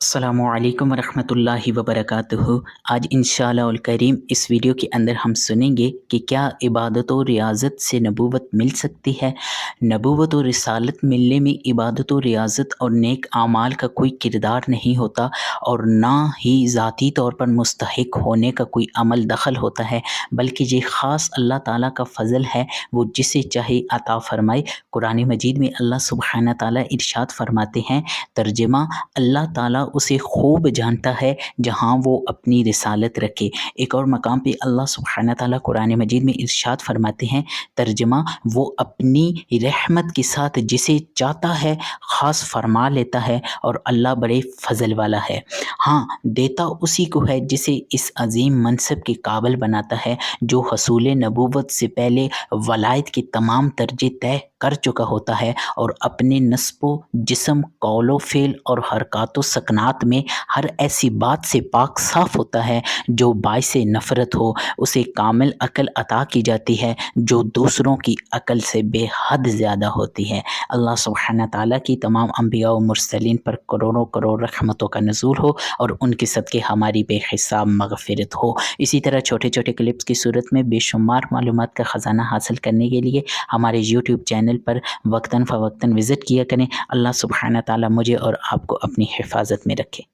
अस्सलामु अलैकुम वरहमतुल्लाहि वबरकातुहू। आज इंशाअल्लाह करीम इस वीडियो के अंदर हम सुनेंगे कि क्या इबादत और रियाज़त से नबूवत मिल सकती है। नबूवत और रिसालत मिलने में इबादत और रियाज़त और नेक आमाल का कोई किरदार नहीं होता और ना ही ज़ाती तौर पर मुस्तहिक होने का कोई अमल दखल होता है, बल्कि ये ख़ास अल्लाह ताला का फ़ज़ल है, वो जिसे चाहे अता फ़रमाए। कुरान मजीद में अल्लाह सुब्हाना ताला इरशाद फरमाते हैं, तर्जुमा, अल्लाह ताला उसे खूब जानता है जहाँ वो अपनी रिसालत रखे। एक और मकाम पे अल्लाह सुब्हाना ताला कुरान मजीद में इरशाद फरमाते हैं, तर्जुमा, वो अपनी रहमत के साथ जिसे चाहता है ख़ास फरमा लेता है और अल्लाह बड़े फ़ज़ल वाला है। हाँ, देता उसी को है जिसे इस अज़ीम मनसब के काबिल बनाता है, जो हसूल नबूवत से पहले वलायत के तमाम दर्जे तय कर चुका होता है और अपने नस्बो जिस्म, कौलो फ़ेल और हरकत व सकनात में हर ऐसी बात से पाक साफ़ होता है जो बाइसे नफ़रत हो। उसे कामिल अक़ल अता की जाती है जो दूसरों की अक़ल से बेहद ज़्यादा होती है। अल्लाह सुब्हाना ताला की तमाम अंबिया व मुरसलीन पर करोड़ों करोड़ रहमतों का नुज़ूल हो और उनके सदक़े हमारी बेहिसाब मग़फ़िरत हो। इसी तरह छोटे छोटे क्लिप्स की सूरत में बेशुमार मालूमात का ख़ज़ाना हासिल करने के लिए हमारे यूट्यूब चैनल पर वक्तन फ़वक्तन विज़िट किया करें। अल्लाह सुब्हाना ताला मुझे और आपको अपनी हिफाज़त में रखे।